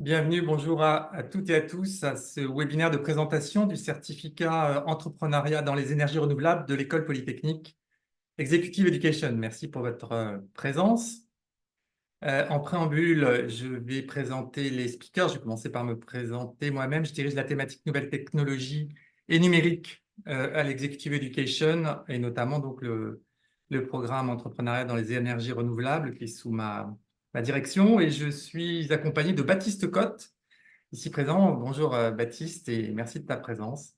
Bienvenue, bonjour à toutes et à tous à ce webinaire de présentation du certificat entrepreneuriat dans les énergies renouvelables de l'École polytechnique Executive Education. Merci pour votre présence. En préambule, je vais présenter les speakers. Je vais commencer par me présenter moi-même. Je dirige la thématique nouvelles technologies et numérique à l'Executive Education et notamment donc le programme entrepreneuriat dans les énergies renouvelables qui est sous ma direction. Et je suis accompagné de Baptiste Cotte, ici présent. Bonjour Baptiste et merci de ta présence.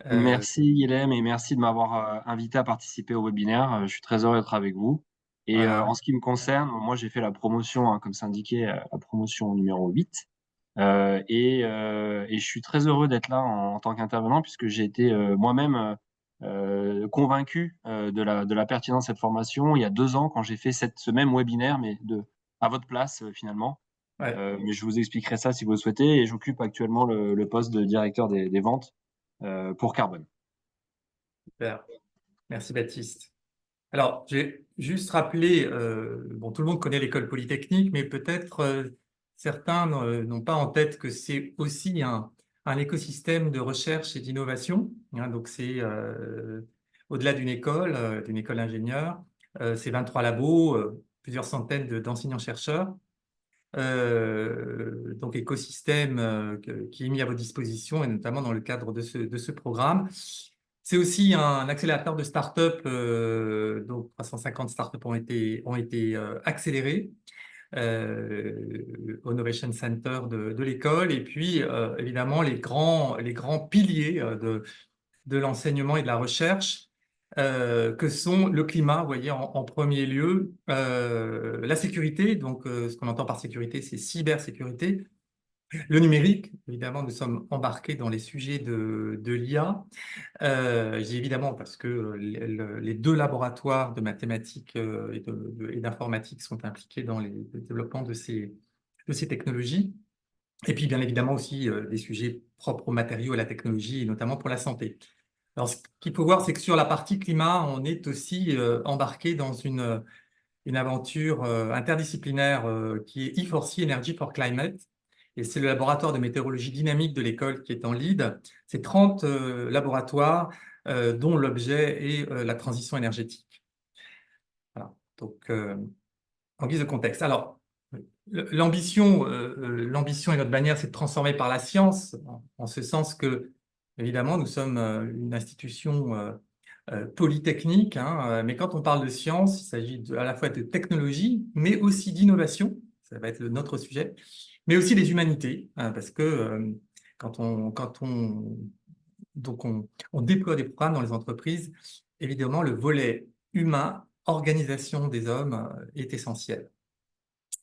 Euh, Merci Guilhem et merci de m'avoir invité à participer au webinaire. Je suis très heureux d'être avec vous. Et voilà. en ce qui me concerne, moi j'ai fait la promotion, comme c'est indiqué, la promotion numéro 8. Et je suis très heureux d'être là en tant qu'intervenant puisque j'ai été moi-même convaincu de la pertinence de cette formation il y a 2 ans quand j'ai fait ce même webinaire, mais à votre place finalement. Ouais, Mais je vous expliquerai ça si vous le souhaitez. Et j'occupe actuellement le poste de directeur des ventes pour Carbone. super. Merci Baptiste. Alors, j'ai juste rappelé, bon, tout le monde connaît l'école polytechnique, mais peut-être certains n'ont pas en tête que c'est aussi un écosystème de recherche et d'innovation, hein. Donc, c'est au-delà d'une école d'ingénieurs, c'est 23 labos, plusieurs centaines d'enseignants-chercheurs. Donc, écosystème qui est mis à votre disposition, et notamment dans le cadre de ce programme. C'est aussi un accélérateur de start-up, donc 350 start-up ont été accélérées au Innovation Center de l'école. Et puis, évidemment, les grands piliers de l'enseignement et de la recherche, que sont le climat, vous voyez, en premier lieu, la sécurité, donc ce qu'on entend par sécurité, c'est cybersécurité, le numérique, évidemment, nous sommes embarqués dans les sujets de l'IA. J'ai évidemment, parce que les deux laboratoires de mathématiques et d'informatique sont impliqués dans le développement de ces technologies. Et puis, bien évidemment, aussi des sujets propres aux matériaux, à la technologie, et notamment pour la santé. Alors, ce qu'il faut voir, c'est que sur la partie climat, on est aussi embarqué dans une aventure interdisciplinaire qui est E4C, Energy for Climate. Et c'est le laboratoire de météorologie dynamique de l'école qui est en lead. C'est 30 laboratoires dont l'objet est la transition énergétique. Voilà. Donc, en guise de contexte. Alors, l'ambition et notre bannière, c'est de transformer par la science, en ce sens que, évidemment, nous sommes une institution polytechnique, hein, mais quand on parle de science, il s'agit à la fois de technologie, mais aussi d'innovation, ça va être notre sujet, mais aussi des humanités, hein, parce que quand on déploie des programmes dans les entreprises, évidemment, le volet humain, organisation des hommes, est essentiel.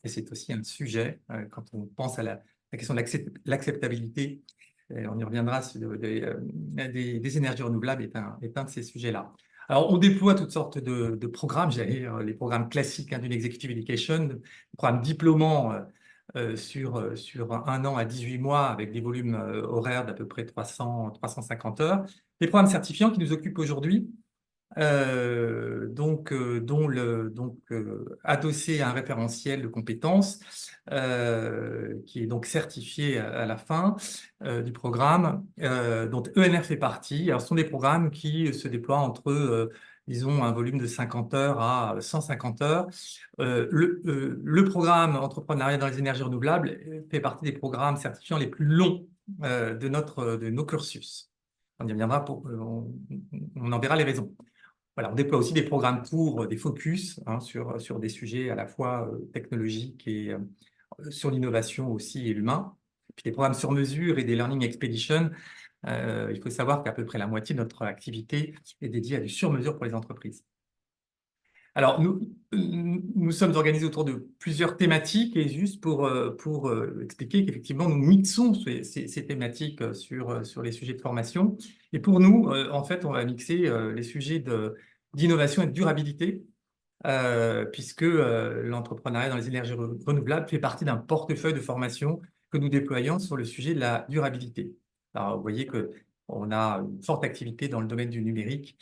Et c'est aussi un sujet, quand on pense à la question de l'acceptabilité, on y reviendra, des énergies renouvelables est un de ces sujets-là. Alors, on déploie toutes sortes de programmes, j'allais dire, les programmes classiques, hein, d'une executive education, des programmes diplômants sur un an à 18 mois avec des volumes horaires d'à peu près 350 heures. Les programmes certifiants qui nous occupent aujourd'hui, adossé à un référentiel de compétences qui est donc certifié à la fin du programme, dont ENR fait partie. Alors, ce sont des programmes qui se déploient entre, disons, un volume de 50 heures à 150 heures. Le programme entrepreneuriat dans les énergies renouvelables fait partie des programmes certifiants les plus longs de nos cursus. On y reviendra on en verra les raisons. Voilà, on déploie aussi des programmes courts, des focus, hein, sur des sujets à la fois technologiques et sur l'innovation aussi et l'humain. Puis des programmes sur mesure et des learning expeditions. Il faut savoir qu'à peu près la moitié de notre activité est dédiée à du sur-mesure pour les entreprises. Alors, nous sommes organisés autour de plusieurs thématiques et juste pour expliquer qu'effectivement, nous mixons ces thématiques sur les sujets de formation. Et pour nous, en fait, on va mixer les sujets d'innovation et de durabilité, puisque l'entrepreneuriat dans les énergies renouvelables fait partie d'un portefeuille de formation que nous déployons sur le sujet de la durabilité. Alors, vous voyez qu'on a une forte activité dans le domaine du numérique,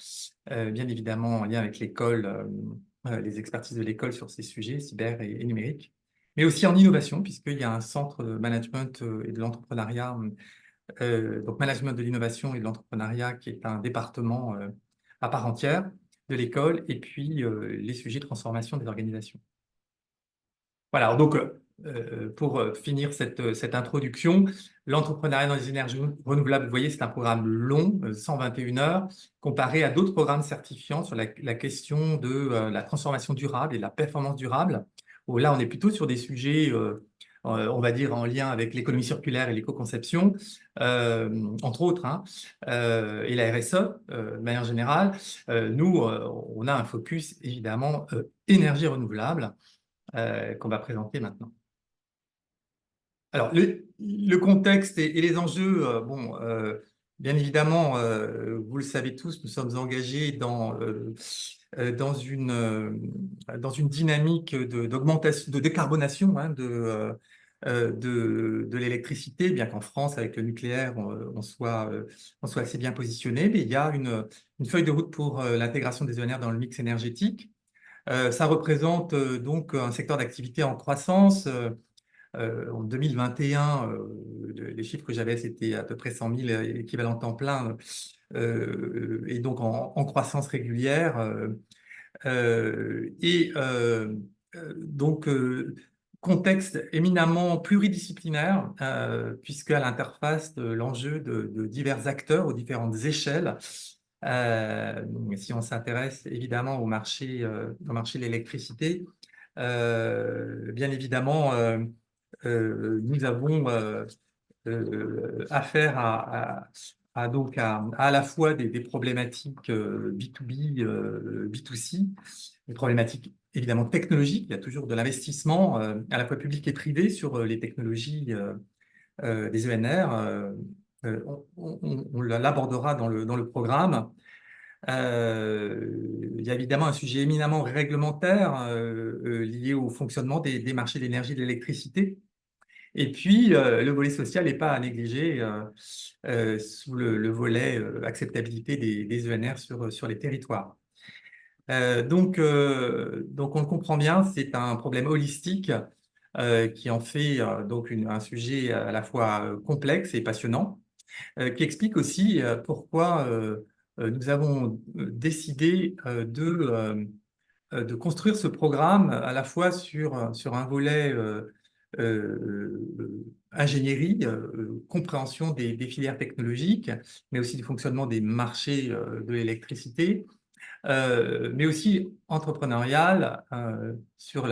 bien évidemment en lien avec l'école, les expertises de l'école sur ces sujets, cyber et numérique. mais aussi en innovation, puisqu'il y a un centre de management et de l'entrepreneuriat, donc management de l'innovation et de l'entrepreneuriat, qui est un département à part entière de l'école, et puis les sujets de transformation des organisations. Voilà, donc pour finir cette introduction, l'entrepreneuriat dans les énergies renouvelables, vous voyez, c'est un programme long, 121 heures, comparé à d'autres programmes certifiants sur la question de la transformation durable et de la performance durable, où là, on est plutôt sur des sujets, on va dire, en lien avec l'économie circulaire et l'éco-conception, entre autres, hein, et la RSE, de manière générale. Nous, on a un focus, évidemment, énergie renouvelable, qu'on va présenter maintenant. Alors, le contexte et les enjeux, bon, bien évidemment, vous le savez tous, nous sommes engagés dans une dynamique d'augmentation, de décarbonation, hein, de l'électricité, bien qu'en France, avec le nucléaire, on soit assez bien positionné, mais il y a une feuille de route pour l'intégration des ENR dans le mix énergétique. Ça représente donc un secteur d'activité en croissance. En 2021, les chiffres que j'avais, c'était à peu près 100 000 équivalents temps plein, et donc en croissance régulière. Donc, contexte éminemment pluridisciplinaire, puisqu'à l'interface de l'enjeu de divers acteurs aux différentes échelles. Si on s'intéresse évidemment au marché de l'électricité, bien évidemment, nous avons affaire donc à la fois des problématiques B2B, B2C, des problématiques évidemment technologiques. Il y a toujours de l'investissement à la fois public et privé sur les technologies des ENR. On l'abordera dans le programme. Il y a évidemment un sujet éminemment réglementaire lié au fonctionnement des marchés de l'énergie et de l'électricité. Et puis, le volet social n'est pas à négliger sous le volet acceptabilité des ENR sur les territoires. Donc, on le comprend bien, c'est un problème holistique qui en fait donc un sujet à la fois complexe et passionnant, qui explique aussi pourquoi nous avons décidé de construire ce programme à la fois sur un volet ingénierie, compréhension des filières technologiques, mais aussi du fonctionnement des marchés de l'électricité, mais aussi entrepreneurial, sur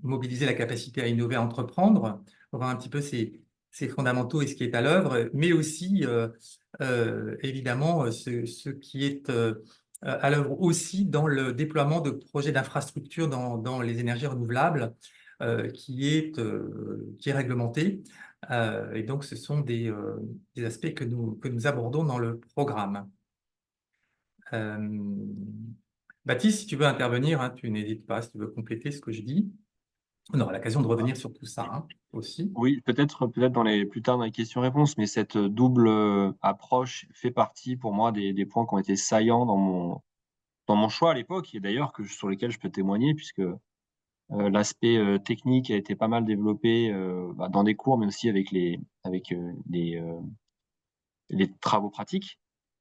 mobiliser la capacité à innover, à entreprendre, voir un petit peu ces fondamentaux et ce qui est à l'œuvre, mais aussi évidemment ce qui est à l'œuvre aussi dans le déploiement de projets d'infrastructures dans les énergies renouvelables, qui est réglementé. Et donc, ce sont des aspects que nous abordons dans le programme. Baptiste, si tu veux intervenir, hein, tu n'hésites pas, si tu veux compléter ce que je dis. On aura l'occasion de revenir sur tout ça, hein, aussi. Oui, peut-être plus tard dans les questions-réponses, mais cette double approche fait partie pour moi des points qui ont été saillants dans mon choix à l'époque, et d'ailleurs sur lesquels je peux témoigner, puisque l'aspect technique a été pas mal développé dans des cours, mais aussi avec les travaux pratiques.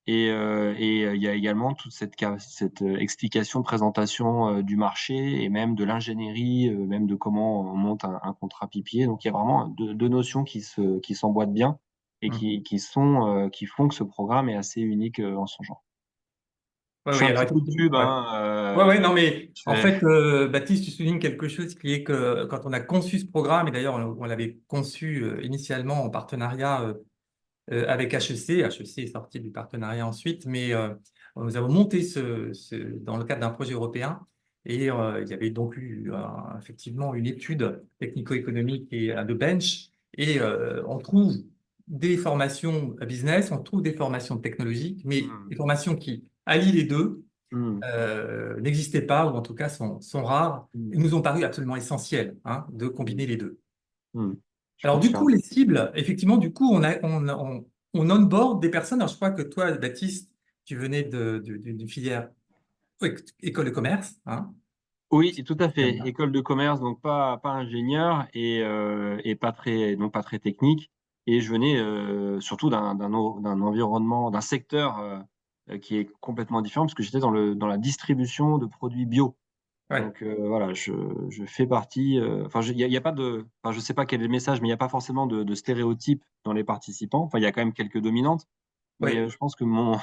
Et il y a également toute cette explication, présentation du marché et même de l'ingénierie, même de comment on monte un contrat pipier. Donc il y a vraiment deux notions qui s'emboîtent bien et qui font que ce programme est assez unique en son genre. Ouais, Je oui, fais un alors petit coup de pub, ouais. hein, Ouais, non, mais je en fais- fait, Baptiste, tu soulignes quelque chose qui est que quand on a conçu ce programme, et d'ailleurs on l'avait conçu initialement en partenariat avec HEC. HEC est sorti du partenariat ensuite, mais nous avons monté dans le cadre d'un projet européen, et il y avait donc eu effectivement une étude technico-économique et de bench, et on trouve des formations business, on trouve des formations technologiques, mais des formations qui allient les deux Hmm. n'existaient pas, ou en tout cas sont rares, Hmm. et nous ont paru absolument essentielles, hein, de combiner les deux. Hmm. Je Alors, du coup, confirme. les cibles, effectivement, du coup, on onboard des personnes. Alors, je crois que toi, Baptiste, tu venais d'une filière école de commerce, hein. Oui, tout à fait. Système-là. École de commerce, donc pas ingénieur et pas très technique. Et je venais surtout d'un environnement, d'un secteur qui est complètement différent, parce que j'étais dans la distribution de produits bio. Ouais. Donc voilà, je fais partie. Enfin, il y a pas de. Enfin, je sais pas quel est le message, mais il n'y a pas forcément de stéréotypes dans les participants. Enfin, il y a quand même quelques dominantes, mais Oui. je pense que mon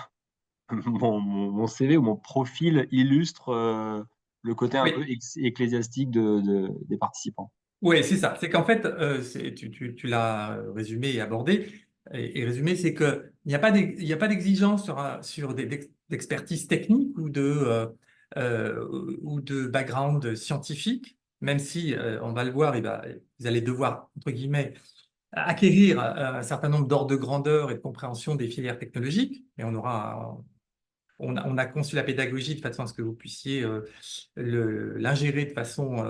CV ou mon profil illustre le côté un peu Oui. ecclésiastique des participants. Oui, c'est ça. C'est qu'en fait, tu l'as résumé et abordé. Et résumé, c'est qu'il n'y a pas il y a pas d'exigence sur d'expertise technique ou de background scientifique, même si, on va le voir, vous allez devoir, entre guillemets, acquérir un certain nombre d'ordres de grandeur et de compréhension des filières technologiques. Et on a conçu la pédagogie de façon à ce que vous puissiez l'ingérer de façon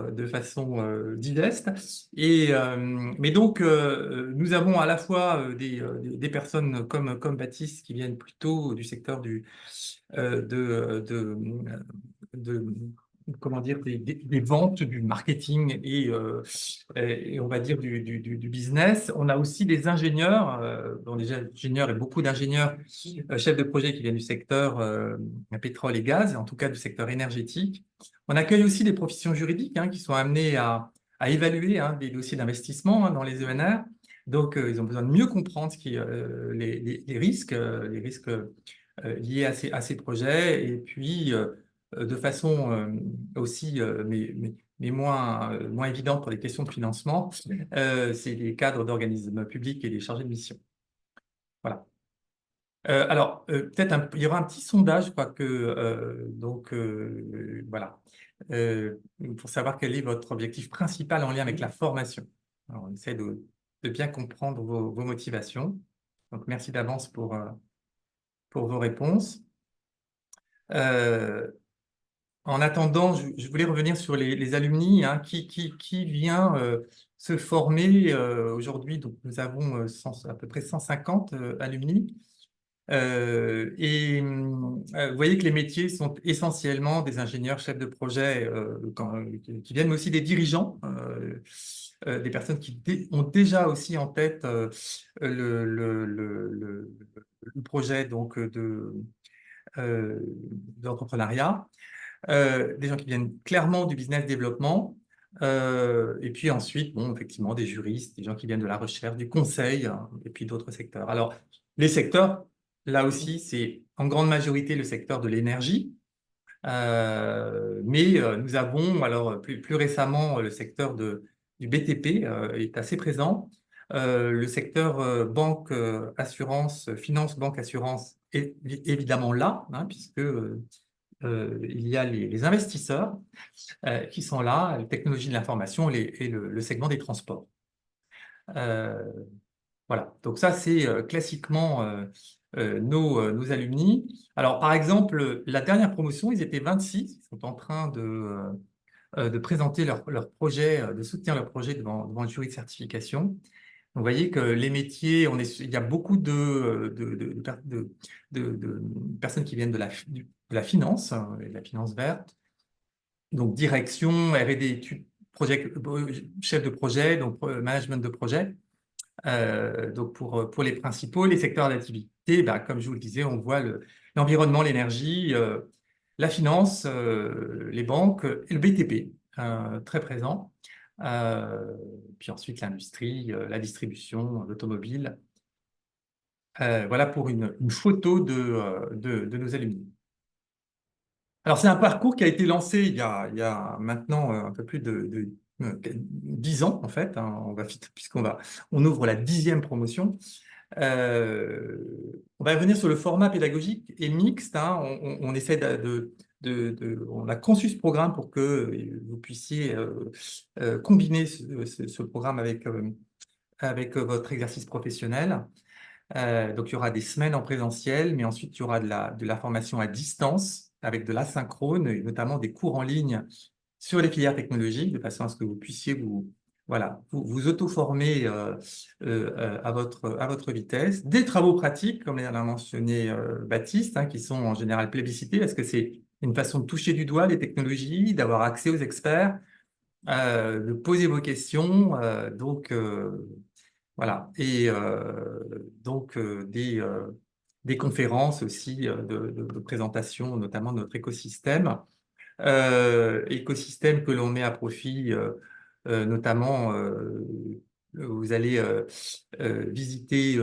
digeste. Mais donc, nous avons à la fois des personnes comme Baptiste qui viennent plutôt du secteur de, comment dire, des ventes, du marketing et on va dire du business. On a aussi des ingénieurs, des ingénieurs et beaucoup d'ingénieurs chefs de projet qui viennent du secteur pétrole et gaz, en tout cas du secteur énergétique. On accueille aussi des professions juridiques qui sont amenées à évaluer des dossiers d'investissement dans les ENR. Donc, ils ont besoin de mieux comprendre les risques liés à ces projets. Et puis, de façon aussi, mais moins évidente pour les questions de financement, c'est les cadres d'organismes publics et les chargés de mission. Voilà. Alors, peut-être il y aura un petit sondage, je crois que voilà, pour savoir quel est votre objectif principal en lien avec la formation. Alors, on essaie de bien comprendre vos motivations. Donc, merci d'avance pour vos réponses. Euh, En attendant, je voulais revenir sur les alumni qui vient se former aujourd'hui. Donc, nous avons à peu près 150 alumni. Vous voyez que les métiers sont essentiellement des ingénieurs, chefs de projet, qui viennent aussi des dirigeants, des personnes qui ont déjà aussi en tête le projet donc, d'entrepreneuriat, des gens qui viennent clairement du business développement, et puis ensuite, bon, effectivement, des juristes, des gens qui viennent de la recherche, du conseil, et puis d'autres secteurs. Alors, les secteurs, là aussi, c'est en grande majorité le secteur de l'énergie, mais nous avons, alors plus récemment, le secteur du BTP est assez présent. Le secteur banque, assurance, finance, banque, assurance est évidemment là, puisque il y a les investisseurs qui sont là, les technologies de l'information et le segment des transports. Euh, voilà, donc ça c'est classiquement nos alumni. Alors par exemple, la dernière promotion, ils étaient 26, ils sont en train de présenter leur projet, de soutenir leur projet devant le jury de certification. Vous voyez que les métiers, il y a beaucoup de personnes qui viennent de la finance, et de la finance verte, donc direction, R&D, études, chef de projet, donc management de projet. Donc pour les principaux, les secteurs d'activité, bah, comme je vous le disais, on voit l'environnement, l'énergie, la finance, les banques et le BTP, très présent. Puis ensuite l'industrie, la distribution, l'automobile. Voilà pour une photo de nos alumni. Alors, c'est un parcours qui a été lancé il y a maintenant un peu plus de 10 ans, en fait. On va vite, on ouvre la 10e promotion. Euh, on va revenir sur le format pédagogique et mixte. On essaie on a conçu ce programme pour que vous puissiez combiner ce programme avec votre exercice professionnel. Donc, il y aura des semaines en présentiel, mais ensuite, il y aura de la formation à distance avec de l'asynchrone, et notamment des cours en ligne sur les filières technologiques, de façon à ce que vous puissiez vous auto-former à votre vitesse. Des travaux pratiques, comme l'a mentionné Baptiste, qui sont en général plébiscités, parce que c'est une façon de toucher du doigt les technologies, d'avoir accès aux experts, de poser vos questions. Voilà. Et donc, des conférences aussi de présentation, notamment de notre écosystème. Écosystème que l'on met à profit, notamment, vous allez visiter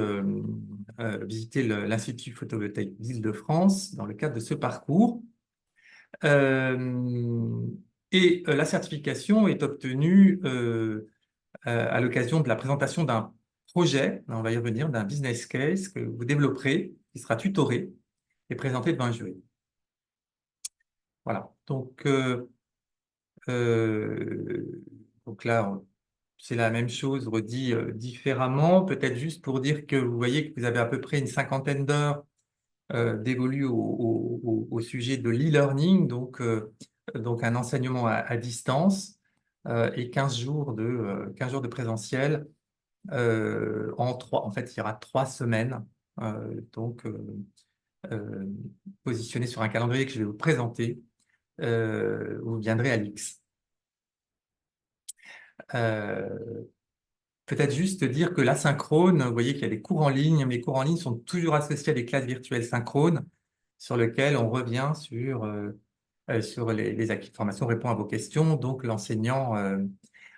l'Institut photovoltaïque d'Île-de-France dans le cadre de ce parcours. La certification est obtenue à l'occasion de la présentation d'un projet, on va y revenir, d'un business case que vous développerez, qui sera tutoré et présenté devant un jury. Voilà. Donc là, c'est la même chose, redit différemment, peut-être juste pour dire que vous voyez que vous avez à peu près une cinquantaine d'heures dévolues au sujet de l'e-learning, donc un enseignement à distance, et 15 jours de présentiel. En fait, il y aura 3 semaines, positionnées sur un calendrier que je vais vous présenter. Vous viendrez à l'X. Peut-être juste dire que l'asynchrone, vous voyez qu'il y a des cours en ligne, mais les cours en ligne sont toujours associés à des classes virtuelles synchrones sur lesquelles on revient sur les acquis de formation, répond à vos questions. Donc, l'enseignant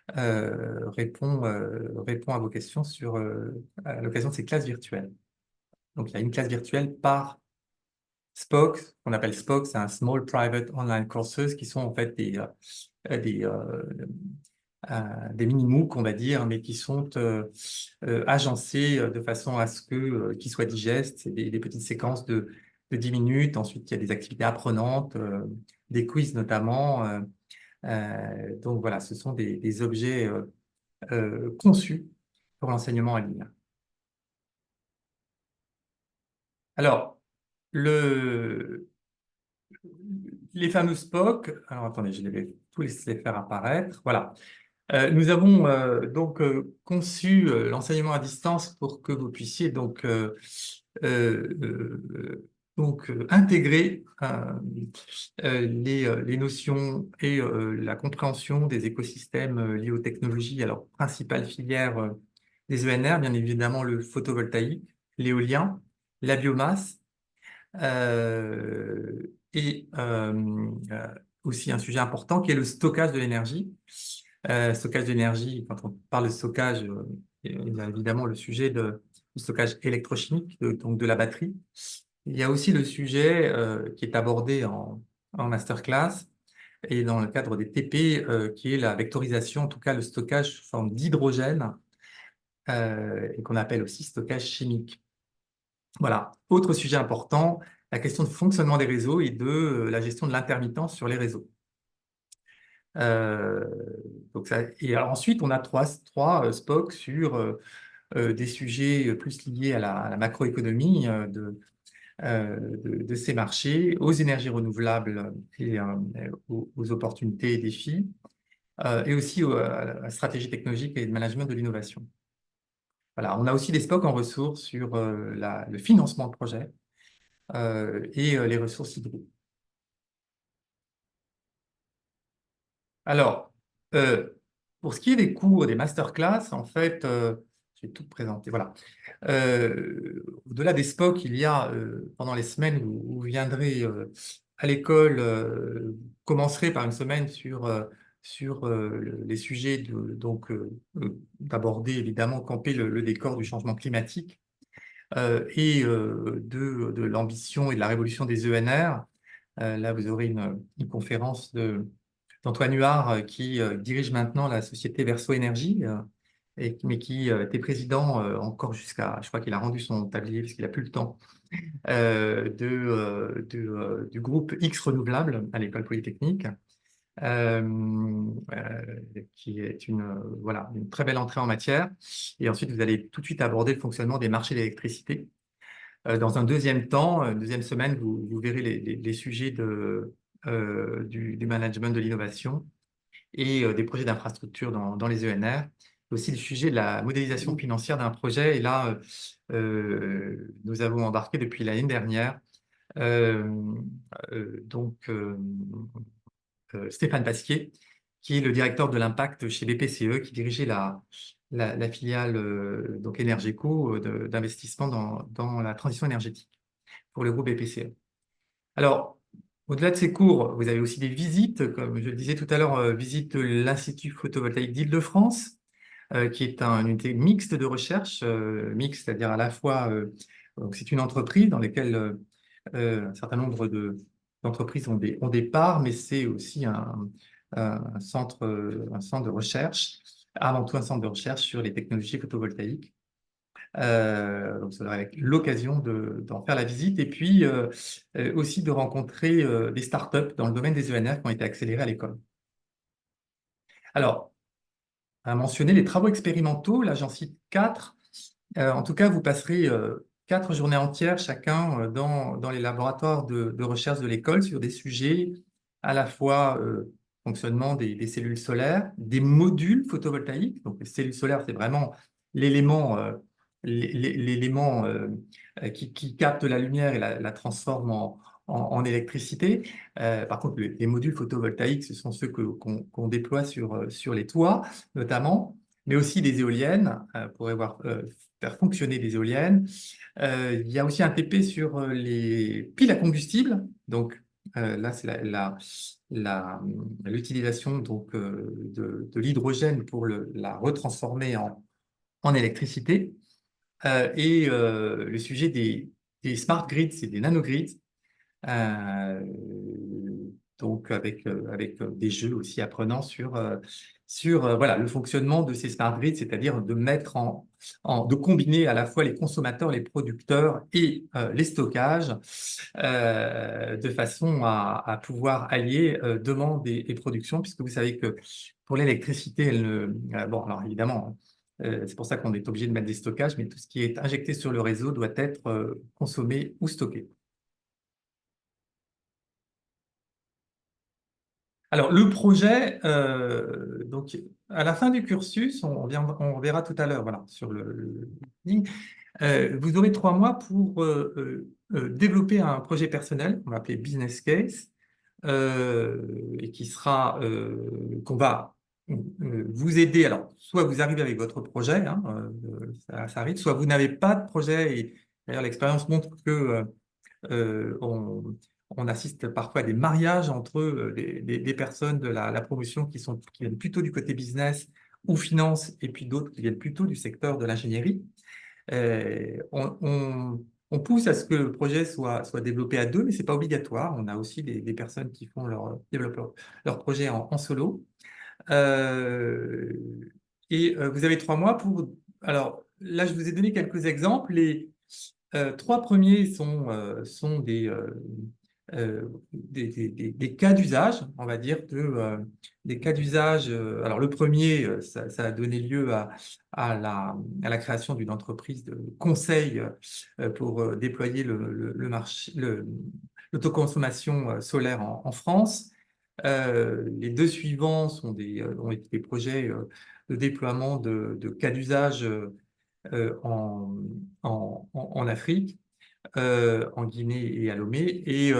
répond à vos questions à l'occasion de ces classes virtuelles. Donc, il y a une classe virtuelle par SPOC, qu'on appelle SPOC, c'est un Small Private Online Courses, qui sont en fait des mini-MOOC, on va dire, mais qui sont agencés de façon à ce qu'ils soient digestes. C'est des petites séquences de 10 minutes. Ensuite, il y a des activités apprenantes, des quiz notamment. Donc voilà, ce sont des objets conçus pour l'enseignement en ligne. Alors, les fameux SPOC, alors attendez, je vais tous les faire apparaître. Voilà. Nous avons conçu l'enseignement à distance pour que vous puissiez intégrer les notions et la compréhension des écosystèmes liés aux technologies. Alors, principale filière des ENR, bien évidemment le photovoltaïque, l'éolien, la biomasse, et aussi un sujet important qui est le stockage de l'énergie. Stockage d'énergie, quand on parle de stockage, il y a évidemment le sujet du stockage électrochimique, donc de la batterie. Il y a aussi le sujet qui est abordé en masterclass et dans le cadre des TP, qui est la vectorisation, en tout cas le stockage sous forme d'hydrogène, et qu'on appelle aussi stockage chimique. Voilà. Autre sujet important, la question du fonctionnement des réseaux et de la gestion de l'intermittence sur les réseaux. Et alors ensuite, on a trois SPOC sur des sujets plus liés à la macroéconomie de ces marchés, aux énergies renouvelables et aux opportunités et défis, et aussi à la stratégie technologique et de management de l'innovation. Voilà, on a aussi des SPOC en ressources sur le financement de projets et les ressources hybrides. Alors, pour ce qui est des cours, des masterclass, en fait, je vais tout présenter. Voilà. Au-delà des SPOC, il y a, pendant les semaines où vous viendrez à l'école, vous commencerez par une semaine sur les sujets d'aborder évidemment, camper le décor du changement climatique et de l'ambition et de la révolution des ENR. Là, vous aurez une conférence d'Antoine Huard qui dirige maintenant la société Verso Énergie, mais qui était président encore je crois qu'il a rendu son tablier parce qu'il n'a plus le temps, du groupe X Renouvelable à l'École Polytechnique, qui est voilà, une très belle entrée en matière. Et ensuite, vous allez tout de suite aborder le fonctionnement des marchés d'électricité. Dans un deuxième temps, deuxième semaine, vous verrez les sujets du management de l'innovation et des projets d'infrastructure dans les ENR. Aussi le sujet de la modélisation financière d'un projet. Et là, nous avons embarqué depuis l'année dernière Euh, Stéphane Pasquier, qui est le directeur de l'impact chez BPCE, qui dirigeait la filiale donc Énergéco d'investissement dans la transition énergétique pour le groupe BPCE. Alors, au-delà de ces cours, vous avez aussi des visites, comme je le disais tout à l'heure, visite de l'Institut photovoltaïque d'Île-de-France, qui est une unité mixte de recherche, mixte, c'est-à-dire à la fois, donc c'est une entreprise dans laquelle un certain nombre d'entreprises ont des parts, mais c'est aussi un centre de recherche, avant tout un centre de recherche sur les technologies photovoltaïques. Donc, ça aurait l'occasion d'en faire la visite et puis aussi de rencontrer des startups dans le domaine des ENR qui ont été accélérées à l'école. Alors, à mentionner les travaux expérimentaux, là j'en cite 4. En tout cas, vous passerez 4 journées entières chacun dans les laboratoires de recherche de l'école sur des sujets à la fois fonctionnement des cellules solaires, des modules photovoltaïques. Donc, les cellules solaires, c'est vraiment l'élément qui capte la lumière et la transforme en électricité. Par contre, les modules photovoltaïques, ce sont ceux qu'on déploie sur les toits, notamment, mais aussi des éoliennes, pour faire fonctionner des éoliennes. Il y a aussi un TP sur les piles à combustible. Donc, là, c'est l'utilisation de l'hydrogène pour la retransformer en électricité. Et le sujet des smart grids, c'est des nanogrids. Euh, donc avec des jeux aussi apprenants sur voilà, le fonctionnement de ces smart grids, c'est-à-dire de mettre de combiner à la fois les consommateurs, les producteurs et les stockages de façon à pouvoir allier demande et production, puisque vous savez que pour l'électricité, bon, alors évidemment, c'est pour ça qu'on est obligé de mettre des stockages, mais tout ce qui est injecté sur le réseau doit être consommé ou stocké. Alors, le projet, donc, à la fin du cursus, on verra tout à l'heure, voilà, sur le ligne, vous aurez 3 mois pour développer un projet personnel, qu'on va appeler business case, et qu'on va vous aider. Alors, soit vous arrivez avec votre projet, hein, ça arrive, soit vous n'avez pas de projet, et d'ailleurs, l'expérience montre que on assiste parfois à des mariages entre des personnes de la promotion qui viennent plutôt du côté business ou finance, et puis d'autres qui viennent plutôt du secteur de l'ingénierie. On pousse à ce que le projet soit développé à 2, mais ce n'est pas obligatoire. On a aussi des personnes qui développent leur projet en solo. Euh, vous avez 3 mois pour... Alors là, je vous ai donné quelques exemples. Les 3 premiers sont des cas d'usage, on va dire, des cas d'usage. Alors, le premier, ça a donné lieu à la création d'une entreprise de conseil pour déployer le marché, l'autoconsommation solaire en France. Les 2 suivants ont été des projets de déploiement de cas d'usage en Afrique, en Guinée et à Lomé. Et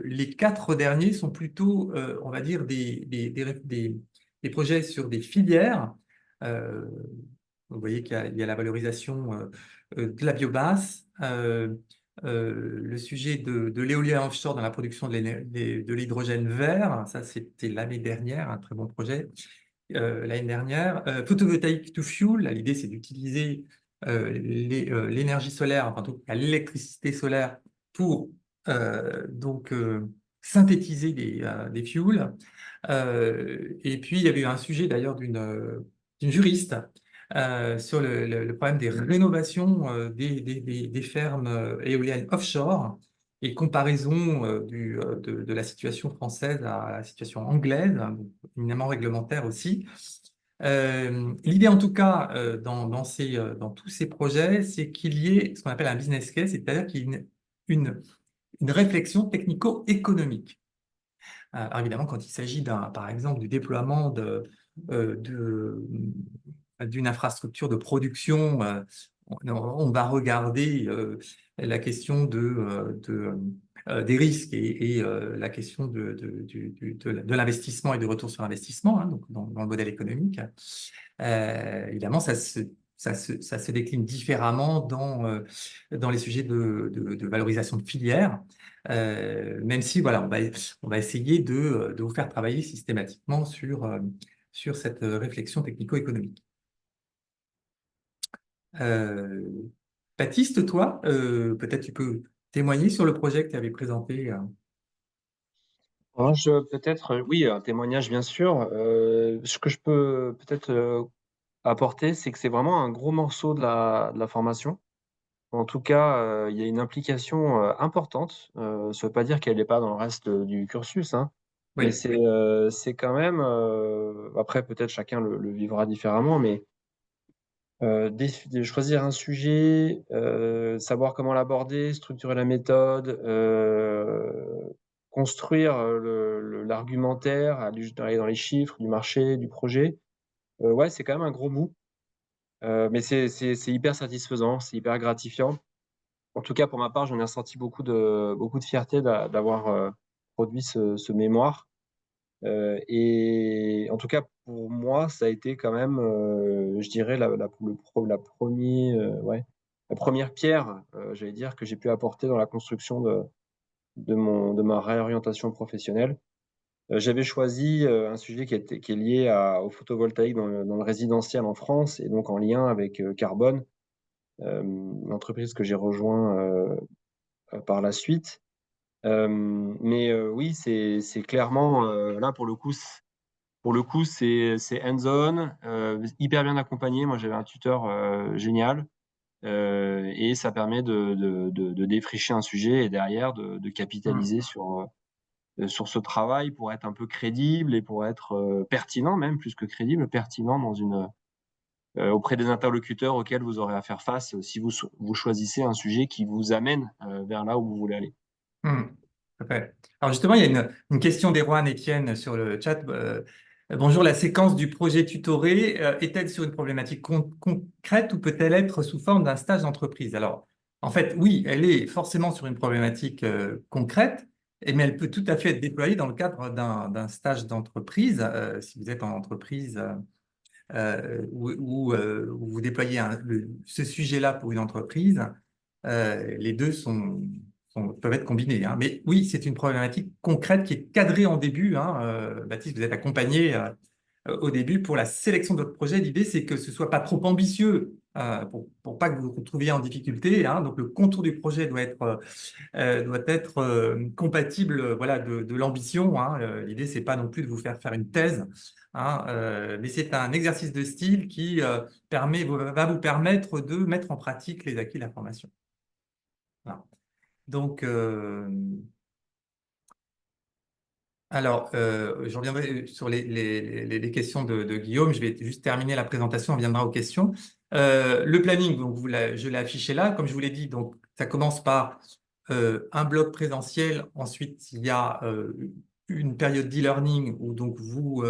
les 4 derniers sont plutôt, on va dire, des projets sur des filières. Euh, Vous voyez qu'il y a la valorisation de la biomasse, le sujet de l'éolien offshore dans la production de l'hydrogène vert. Ça, c'était l'année dernière, un très bon projet. L'année dernière. Photovoltaïque to fuel, l'idée c'est d'utiliser l'énergie solaire, enfin tout l'électricité solaire pour synthétiser des fuels. Et puis il y avait eu un sujet d'ailleurs d'une juriste sur le problème des rénovations des fermes éoliennes offshore et comparaison de la situation française à la situation anglaise, hein, éminemment réglementaire aussi. L'idée, en tout cas, dans tous ces projets, c'est qu'il y ait ce qu'on appelle un business case, c'est-à-dire qu'il y ait une réflexion technico-économique. Alors évidemment, quand il s'agit par exemple, du déploiement d'une infrastructure de production, on va regarder la question des risques et la question de l'investissement et du retour sur investissement, hein, donc dans le modèle économique. Évidemment, ça se décline différemment dans les sujets de valorisation de filières, même si voilà, on va essayer de vous faire travailler systématiquement sur cette réflexion technico-économique. Euh, Baptiste, toi, peut-être tu peux témoigner sur le projet que tu avais présenté. Moi, peut-être, oui, un témoignage, bien sûr. Ce que je peux peut-être apporter, c'est que c'est vraiment un gros morceau de la formation. En tout cas, il y a une implication importante. Ça ne veut pas dire qu'elle n'est pas dans le reste du cursus, hein, mais Oui. c'est quand même, après, peut-être chacun le vivra différemment, mais choisir un sujet, savoir comment l'aborder, structurer la méthode, construire l'argumentaire, aller dans les chiffres du marché, du projet. Ouais, c'est quand même un gros mot, mais c'est hyper satisfaisant, c'est hyper gratifiant. En tout cas, pour ma part, j'en ai ressenti beaucoup de fierté d'avoir produit ce mémoire. Et en tout cas, pour moi, ça a été quand même, je dirais, ouais, la première pierre, j'allais dire, que j'ai pu apporter dans la construction de ma réorientation professionnelle. J'avais choisi un sujet qui est lié au photovoltaïque dans le résidentiel en France et donc en lien avec Carbone, l'entreprise que j'ai rejoint par la suite. Mais oui, c'est clairement, là, pour le coup, c'est hands-on, hyper bien accompagné. Moi, j'avais un tuteur génial et ça permet de défricher un sujet et derrière de Mm. capitaliser sur ce travail pour être un peu crédible et pour être pertinent, même plus que crédible, pertinent auprès des interlocuteurs auxquels vous aurez à faire face si vous choisissez un sujet qui vous amène vers là où vous voulez aller. Hmm, tout à fait. Alors justement, il y a une question d'Erwan Etienne sur le chat. Bonjour, la séquence du projet tutoré est-elle sur une problématique concrète ou peut-elle être sous forme d'un stage d'entreprise? Alors, en fait, oui, elle est forcément sur une problématique concrète, mais elle peut tout à fait être déployée dans le cadre d'un stage d'entreprise. Si vous êtes en entreprise où vous déployez ce sujet-là pour une entreprise, les deux peuvent être combinés, hein. Mais oui, c'est une problématique concrète qui est cadrée en début, hein. Baptiste, vous êtes accompagné au début pour la sélection de votre projet. L'idée, c'est que ce soit pas trop ambitieux pour pas que vous vous retrouviez en difficulté, hein. Donc, le contour du projet doit être compatible voilà, de l'ambition, hein. L'idée, c'est pas non plus de vous faire une thèse, hein, mais c'est un exercice de style qui va vous permettre de mettre en pratique les acquis de la formation. Voilà. Donc, alors, je reviendrai sur les questions de Guillaume. Je vais juste terminer la présentation, on viendra aux questions. Le planning, donc je l'ai affiché là. Comme je vous l'ai dit, donc, ça commence par un bloc présentiel. Ensuite, il y a une période d'e-learning où donc vous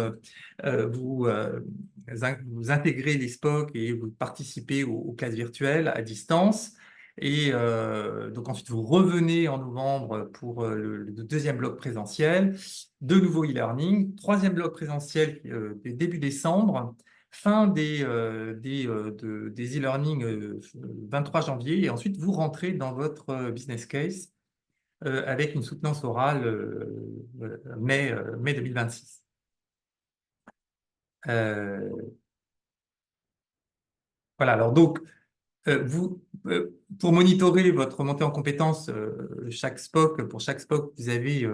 intégrez les SPOC et vous participez aux classes virtuelles à distance. Et donc ensuite, vous revenez en novembre pour le deuxième bloc présentiel, de nouveau e-learning, troisième bloc présentiel début décembre, fin des e-learning 23 janvier, et ensuite vous rentrez dans votre business case avec une soutenance orale mai 2026. Voilà, alors donc, pour monitorer votre montée en compétences, pour chaque SPOC, vous avez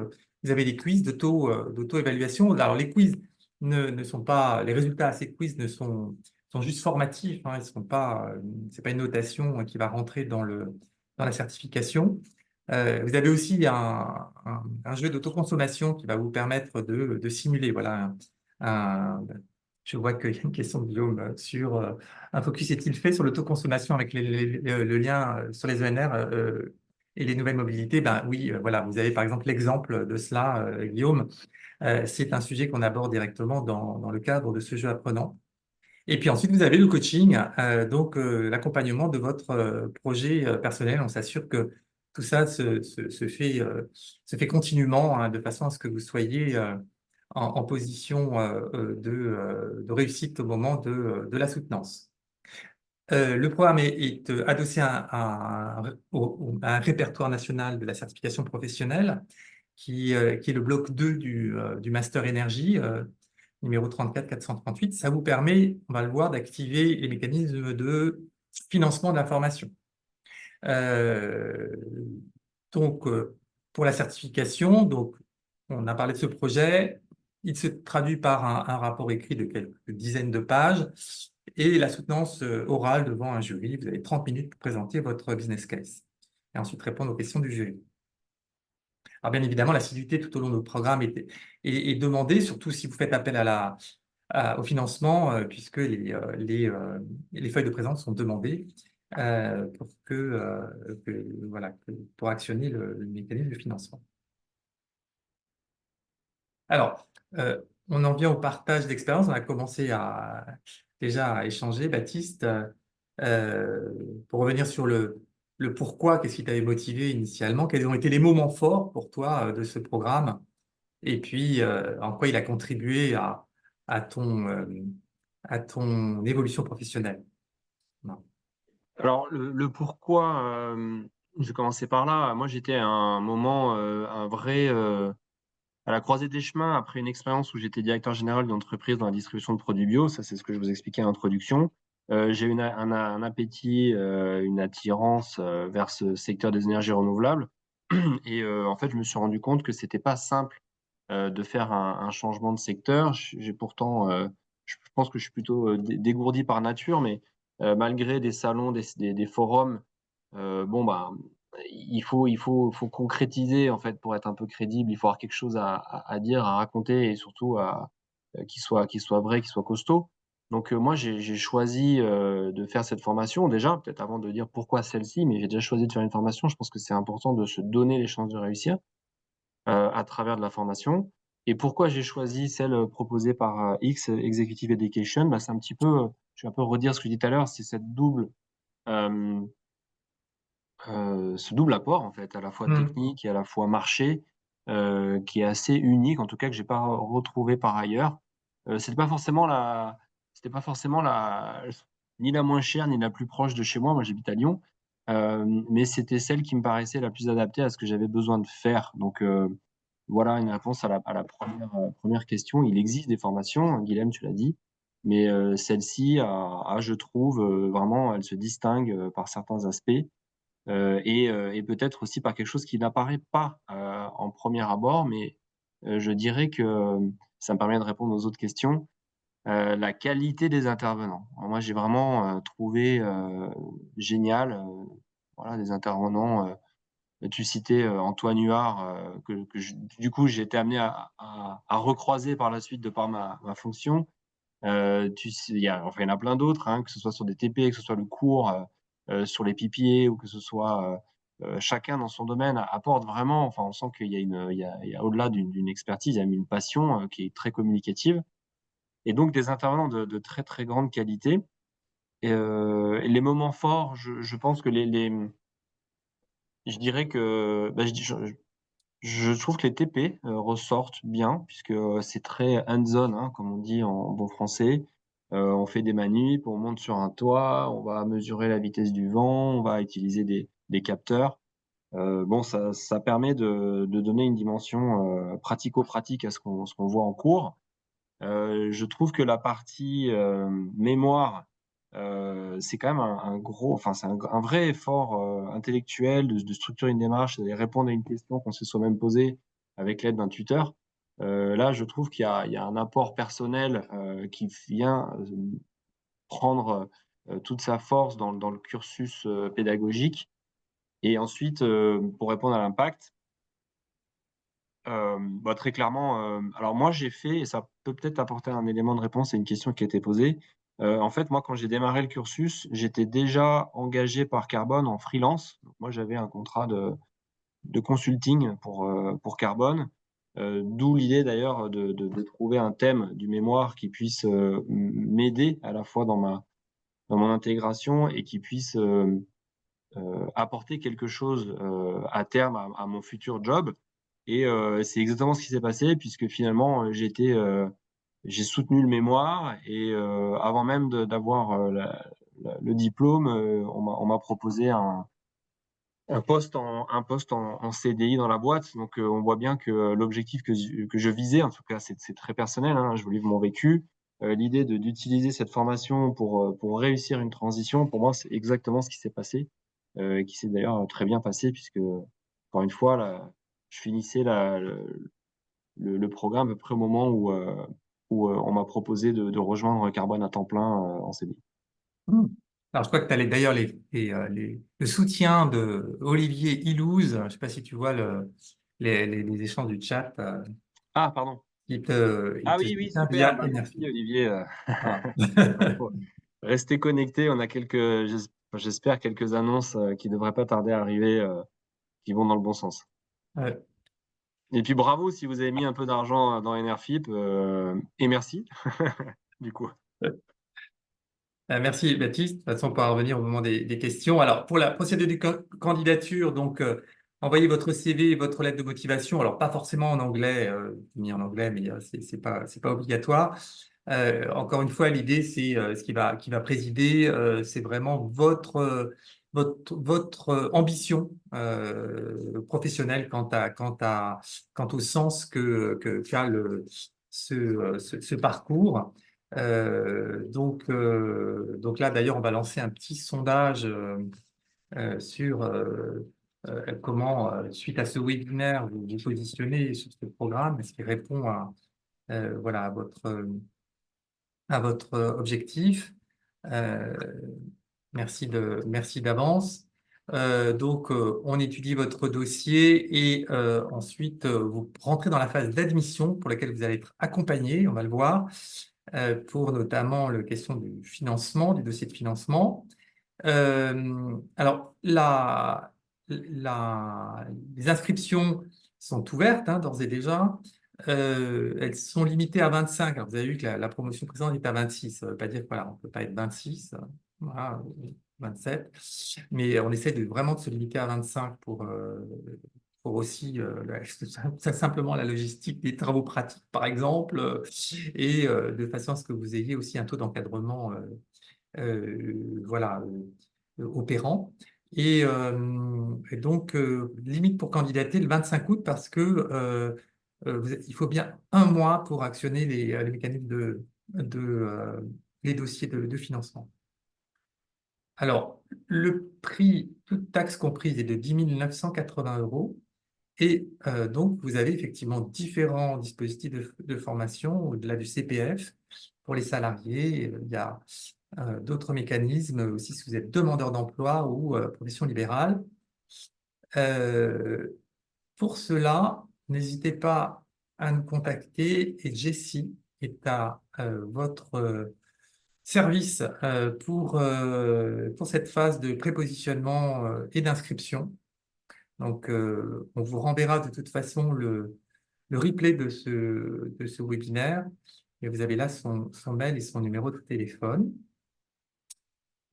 des quiz d'auto-évaluation. Alors, les quiz ne sont pas, les résultats à ces quiz sont juste formatifs, hein, c'est pas une notation qui va rentrer dans la certification. Vous avez aussi un jeu d'autoconsommation qui va vous permettre de simuler, voilà, un, je vois qu'il y a une question de Guillaume sur un focus est-il fait sur l'autoconsommation avec le lien sur les ENR et les nouvelles mobilités? Ben oui, voilà, vous avez par exemple l'exemple de cela, Guillaume. C'est un sujet qu'on aborde directement dans le cadre de ce jeu apprenant. Et puis ensuite, vous avez le coaching, donc l'accompagnement de votre projet personnel. On s'assure que tout ça se fait continuellement, hein, de façon à ce que vous soyez en position de réussite au moment de la soutenance. Le programme est adossé à un répertoire national de la certification professionnelle qui est le bloc 2 du Master Énergie, numéro 34 438. Ça vous permet, on va le voir, d'activer les mécanismes de financement de la formation. Euh, donc, pour la certification, donc, on a parlé de ce projet. Il se traduit par un rapport écrit de quelques dizaines de pages et la soutenance orale devant un jury. Vous avez 30 minutes pour présenter votre business case et ensuite répondre aux questions du jury. Alors, bien évidemment, l'assiduité tout au long de notre programme est demandée, surtout si vous faites appel au financement, puisque les feuilles de présence sont demandées pour voilà, pour actionner le mécanisme de financement. Alors, on en vient au partage d'expérience. On a commencé déjà à échanger, Baptiste, pour revenir sur le pourquoi, qu'est-ce qui t'avait motivé initialement, quels ont été les moments forts pour toi de ce programme, et puis en quoi il a contribué à ton, euh, à ton évolution professionnelle. Non. Alors, le pourquoi, je vais commencer par là. Moi, j'étais à un moment, un vrai, à la croisée des chemins après une expérience où j'étais directeur général d'entreprise dans la distribution de produits bio. Ça, c'est ce que je vous expliquais en introduction. J'ai eu un appétit, une attirance vers ce secteur des énergies renouvelables. Et en fait, je me suis rendu compte que c'était pas simple de faire un changement de secteur. J'ai pourtant, je pense que je suis plutôt dégourdi par nature, mais malgré des salons, des forums, bon, bah, faut concrétiser en fait pour être un peu crédible. Il faut avoir quelque chose à dire, à raconter et surtout qui soit vrai, qui soit costaud. Donc moi, j'ai choisi de faire cette formation. Déjà, peut-être avant de dire pourquoi celle-ci, mais j'ai déjà choisi de faire une formation. Je pense que c'est important de se donner les chances de réussir à travers de la formation. Et pourquoi j'ai choisi celle proposée par X Executive Education? Bah, c'est un petit peu, je vais un peu redire ce que je dis tout à l'heure, c'est cette double euh, ce double apport en fait, à la fois Hmm. technique et à la fois marché, qui est assez unique, en tout cas que j'ai pas retrouvé par ailleurs. C'était pas forcément la ni la moins chère, ni la plus proche de chez moi. Moi, j'habite à Lyon, mais c'était celle qui me paraissait la plus adaptée à ce que j'avais besoin de faire. Donc, voilà une réponse à la première question. Il existe des formations, Guilhem, tu l'as dit, mais celle-ci je trouve, vraiment, elle se distingue, par certains aspects. Et peut-être aussi par quelque chose qui n'apparaît pas, en premier abord, mais je dirais que, ça me permet de répondre aux autres questions, la qualité des intervenants. Alors moi, j'ai vraiment, trouvé, génial, voilà, des intervenants, tu citais, Antoine Huard, du coup, j'ai été amené à recroiser par la suite de par ma fonction. Tu sais, il y en a plein d'autres, hein, que ce soit sur des TP, que ce soit le cours, sur les PPA ou que ce soit, chacun dans son domaine apporte vraiment, enfin, on sent qu'il y a il y a au-delà d'une expertise, il y a une passion, qui est très communicative et donc des intervenants de très, très grande qualité et les moments forts, je pense que je dirais que, bah, je trouve que les TP, ressortent bien puisque, c'est très hands-on, hein, comme on dit en bon français. On fait des manips, on monte sur un toit, on va mesurer la vitesse du vent, on va utiliser des capteurs. Bon, ça permet de donner une dimension, pratico-pratique à ce qu'on voit en cours. Je trouve que la partie, mémoire, c'est quand même un gros enfin, c'est un vrai effort, intellectuel de structurer une démarche, d'aller répondre à une question qu'on s'est soi-même posée avec l'aide d'un tuteur. Là, je trouve il y a un apport personnel, qui vient, prendre, toute sa force dans le cursus, pédagogique et ensuite, pour répondre à l'impact, bah, très clairement, alors moi j'ai fait et ça peut peut-être apporter un élément de réponse à une question qui a été posée. En fait, moi quand j'ai démarré le cursus, j'étais déjà engagé par Carbone en freelance. Donc moi j'avais un contrat de consulting pour Carbone. D'où l'idée d'ailleurs de trouver un thème du mémoire qui puisse, m'aider à la fois dans mon intégration et qui puisse, apporter quelque chose, à terme à mon futur job. Et c'est exactement ce qui s'est passé puisque finalement, j'ai soutenu le mémoire et avant même d'avoir, le diplôme, on m'a proposé un poste en CDI dans la boîte. Donc on voit bien que l'objectif que je visais, en tout cas c'est très personnel, hein, je vous livre mon vécu. L'idée d'utiliser cette formation pour réussir une transition, pour moi, c'est exactement ce qui s'est passé, et qui s'est d'ailleurs très bien passé puisque, encore une fois, là, je finissais la le programme à peu près au moment où on m'a proposé de rejoindre Carbone à temps plein, en CDI. Hmm. Alors, je crois que tu as d'ailleurs le soutien de Olivier Ilouz. Je ne sais pas si tu vois les échanges du chat. Ah pardon. Il Ah te oui, oui, soutient super, via bah, Enerfi. merci Olivier, Voilà. faut rester connecté. On a j'espère quelques annonces, qui devraient pas tarder à arriver, qui vont dans le bon sens. Ouais. Et puis bravo si vous avez mis un peu d'argent, dans Enerfip, et merci, du coup. Merci Baptiste. De toute façon, on pourra revenir au moment des questions. Alors, pour la procédure de candidature, donc, envoyez votre CV et votre lettre de motivation. Alors, pas forcément en anglais, mis en anglais, mais c'est pas obligatoire. Encore une fois, l'idée, c'est ce qui va présider, c'est vraiment votre ambition professionnelle quant au sens qu'a ce parcours. Donc là, d'ailleurs, on va lancer un petit sondage sur comment, suite à ce webinaire, vous vous positionnez sur ce programme, est-ce qu'il répond voilà, à votre objectif. Euh, merci d'avance. Donc, on étudie votre dossier et ensuite, vous rentrez dans la phase d'admission pour laquelle vous allez être accompagné, on va le voir, pour notamment la question du financement, du dossier de financement. Alors, les inscriptions sont ouvertes d'ores et déjà. Elles sont limitées à 25. Alors, vous avez vu que la promotion précédente est à 26. Ça ne veut pas dire qu'on ne peut pas être 26, voilà, 27. Mais on essaie vraiment de se limiter à 25 pour aussi simplement la logistique des travaux pratiques, par exemple, et de façon à ce que vous ayez aussi un taux d'encadrement voilà, opérant. Et donc, limite pour candidater le 25 août parce que il faut bien un mois pour actionner les mécanismes les dossiers de financement. Alors, le prix, toute taxe comprise, est de 10 980 euros. Et donc, vous avez effectivement différents dispositifs de formation au-delà du CPF pour les salariés. Il y a d'autres mécanismes aussi si vous êtes demandeur d'emploi ou profession libérale. Euh, pour cela, n'hésitez pas à nous contacter et Jessie est à votre service pour cette phase de prépositionnement et d'inscription. Donc, on vous renverra de toute façon le replay de ce webinaire et vous avez là son mail et son numéro de téléphone.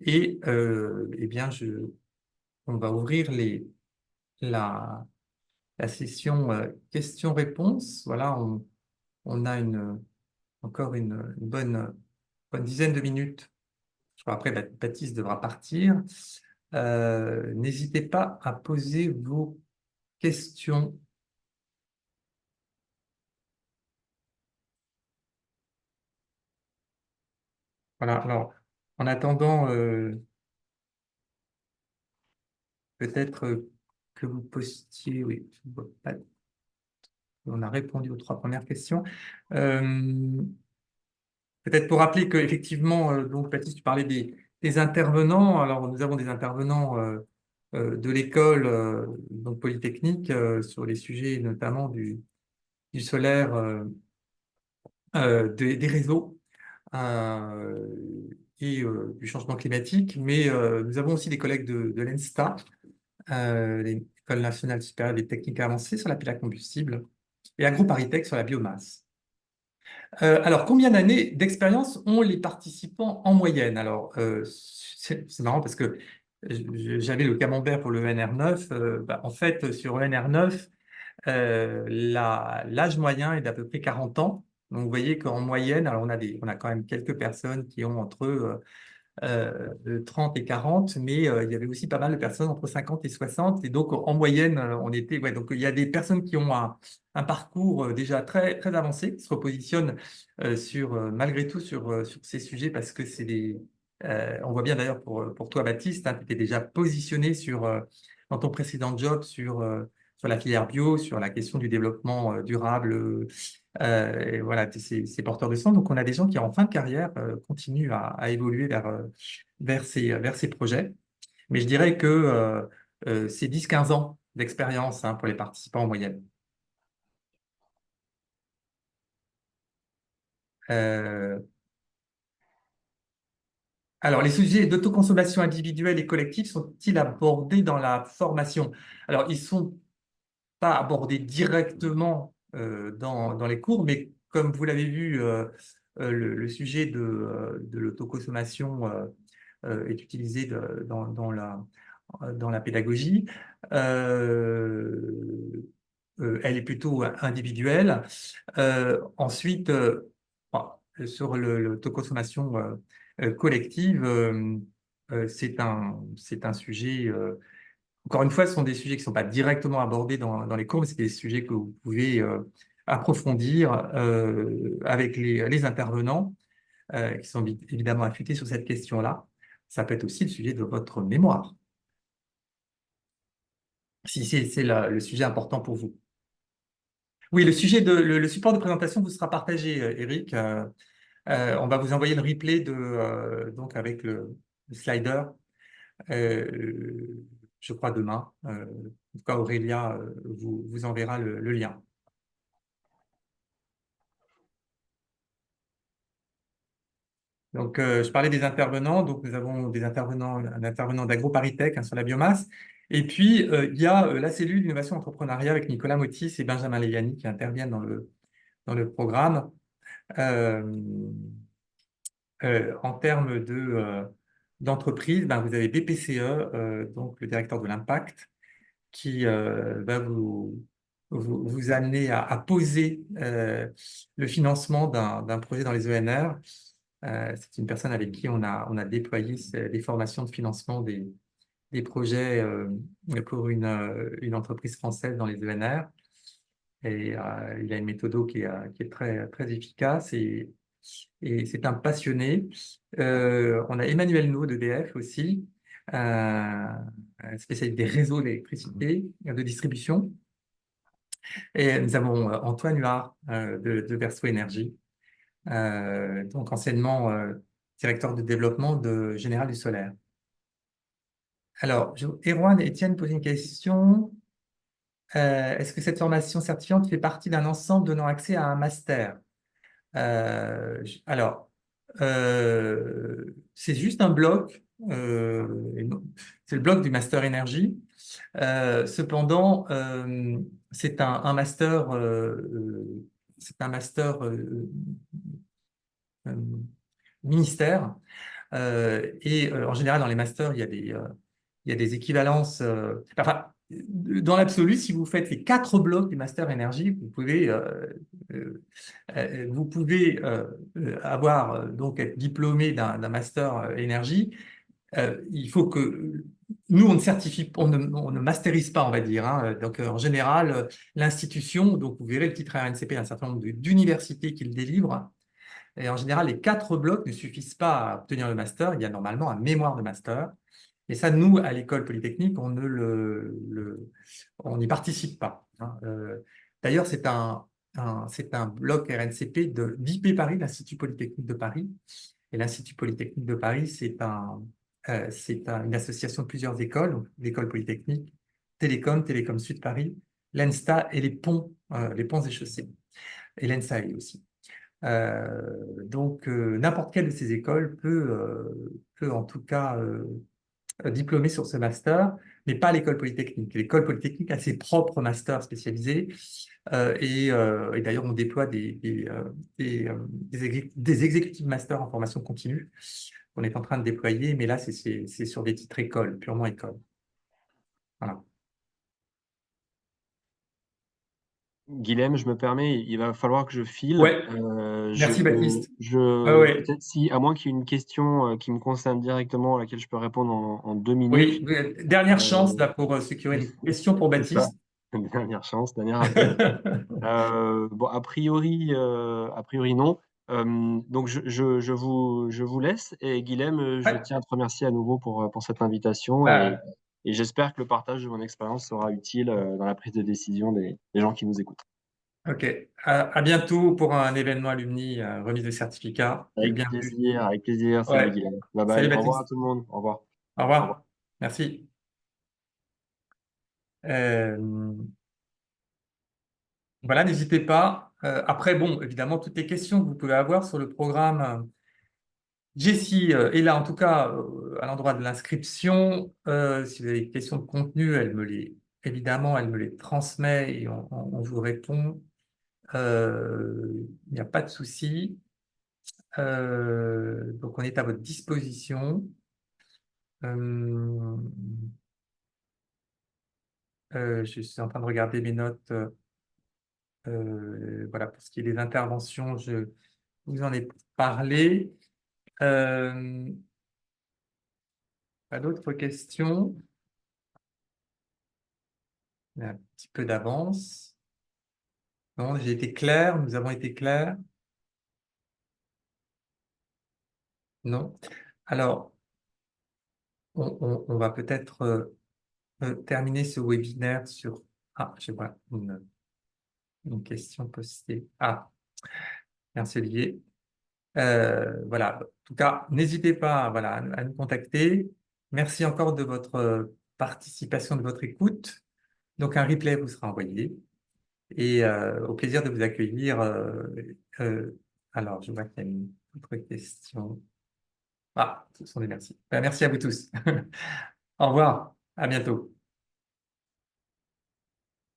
Et eh bien, on va ouvrir la session questions-réponses. Voilà, on a encore une bonne dizaine de minutes. Je crois après, Baptiste devra partir. N'hésitez pas à poser vos questions. Voilà, alors, en attendant, peut-être que vous postiez, oui, je ne vois pas. On a répondu aux trois premières questions. Euh, Peut-être pour rappeler qu'effectivement, donc Baptiste, tu parlais des intervenants. Alors, nous avons des intervenants de l'école, donc Polytechnique, sur les sujets notamment du solaire, des réseaux euh, et du changement climatique. Mais nous avons aussi des collègues de l'ENSTA, l'École nationale supérieure des techniques avancées sur la pile à combustible. et AgroParisTech sur la biomasse. Alors, combien d'années d'expérience ont les participants en moyenne? Alors, c'est marrant parce que j'avais le camembert pour le ENR9. En fait, sur ENR9, l'âge moyen est d'à peu près 40 ans. Donc, vous voyez qu'en moyenne, alors on a quand même quelques personnes qui ont entre 30 et 40, mais il y avait aussi pas mal de personnes entre 50 et 60. Et donc, en moyenne, on était. Ouais, donc, il y a des personnes qui ont un parcours déjà très, très avancé, qui se repositionnent malgré tout sur ces sujets parce que c'est des. On voit bien d'ailleurs pour toi, Baptiste, hein, tu étais déjà positionné dans ton précédent job sur la filière bio, sur la question du développement durable. Et voilà, c'est porteur de sens. Donc, on a des gens qui, en fin de carrière, continuent à évoluer vers ces projets. Mais je dirais que c'est 10-15 ans d'expérience, hein, pour les participants en moyenne. Euh, alors, les sujets d'autoconsommation individuelle et collective sont-ils abordés dans la formation? Alors, ils sont pas abordés directement dans les cours, mais comme vous l'avez vu, le sujet de l'autoconsommation est utilisé dans la pédagogie. Euh, Elle est plutôt individuelle. Ensuite, bon, sur l'autoconsommation collective, c'est un sujet. Encore une fois, ce sont des sujets qui ne sont pas directement abordés dans les cours, mais c'est des sujets que vous pouvez approfondir avec les intervenants qui sont évidemment affûtés sur cette question-là. Ça peut être aussi le sujet de votre mémoire, si c'est le sujet important pour vous. Oui, le support de présentation vous sera partagé, Eric. On va vous envoyer le replay donc avec le slider, je crois demain. En tout cas, Aurélia vous enverra le lien. Donc, je parlais des intervenants. Donc, nous avons un intervenant d'AgroParisTech, hein, sur la biomasse. Et puis, il y a la cellule d'innovation entrepreneuriat avec Nicolas Motis et Benjamin Leiani qui interviennent dans le programme. Euh, En termes d'entreprise, ben, vous avez BPCE, donc le directeur de l'impact, qui va vous amener à poser le financement d'un projet dans les ENR. C'est une personne avec qui on a déployé des formations de financement des projets pour une entreprise française dans les ENR. Et il a une méthode qui est très, très efficace et c'est un passionné. On a Emmanuel No d'EDF aussi, spécialiste des réseaux d'électricité, de distribution. Et nous avons Antoine Huard de Verso Énergie, donc anciennement directeur de développement de Général du Solaire. Alors, Erwan et Étienne posent une question. Est-ce que cette formation certifiante fait partie d'un ensemble donnant accès à un master? Alors, c'est juste un bloc, c'est le bloc du master énergie. Cependant, c'est un master, euh, ministère. Et en général, dans les masters, il y a des équivalences. Enfin, dans l'absolu, si vous faites les 4 blocs du master énergie, vous pouvez avoir donc être diplômé d'un master énergie. Il faut que nous, on ne certifie, on ne masterise pas, on va dire, hein. Donc, en général, l'institution, donc vous verrez le titre RNCP d'un certain nombre d'universités qui le délivrent. Et en général, les 4 blocs ne suffisent pas à obtenir le master. Il y a normalement un mémoire de master. Et ça, nous, à l'école polytechnique, on n'y participe pas, hein. D'ailleurs, c'est un bloc RNCP d'IP Paris, l'Institut Polytechnique de Paris. Et l'Institut Polytechnique de Paris, une association de plusieurs écoles, donc l'école polytechnique, Télécom Sud Paris, l'ENSTA et les ponts et chaussées. Et l'ENSAE aussi. Donc, n'importe quelle de ces écoles peut en tout cas diplômés sur ce master, mais pas l'école polytechnique. L'école polytechnique a ses propres masters spécialisés et d'ailleurs on déploie des executive masters en formation continue qu'on est en train de déployer, mais là c'est sur des titres écoles, purement école. Voilà. Guilhem, je me permets, il va falloir que je file. Ouais, merci Baptiste. Ouais. Peut-être si, à moins qu'il y ait une question qui me concerne directement, à laquelle je peux répondre en 2 minutes. Oui, dernière chance Euh, là pour ceux qui auraient une question pour c'est ça, Baptiste. dernière chance, dernier appel. Bon, a priori non. Donc je vous laisse et Guilhem, je Ouais. tiens à te remercier à nouveau pour cette invitation Bah, et j'espère que le partage de mon expérience sera utile dans la prise de décision des gens qui nous écoutent. ok. À bientôt pour un événement alumni, remise de certificat. Et le Avec bienvenu. plaisir, avec plaisir. Salut Ouais. Guilhem. Bye Salut bye. Au revoir à Baptiste. tout le monde. Au revoir. Au Au revoir. revoir. Merci. Euh, voilà, n'hésitez pas. Après, bon, évidemment, toutes les questions que vous pouvez avoir sur le programme, Jessie est là, en tout cas, à l'endroit de l'inscription. Si vous avez des questions de contenu, évidemment, elle me les transmet et on vous répond. Il n'y a pas de souci. Donc, on est à votre disposition. Euh, je suis en train de regarder mes notes. Voilà, pour ce qui est des interventions, je vous en ai parlé. Euh, Pas d'autres questions? Il y a un petit peu d'avance. Non, j'ai été clair, nous avons été clairs. Non. Alors, on va peut-être terminer ce webinaire sur... Ah, je vois une question postée. Ah, merci Olivier. Voilà. En tout cas, n'hésitez pas, voilà, à nous contacter. Merci encore de votre participation, de votre écoute. Donc, un replay vous sera envoyé et au plaisir de vous accueillir. Alors, je vois qu'il y a une autre question. Ah, ce sont des merci. Ben, merci à vous tous. Au revoir, à bientôt.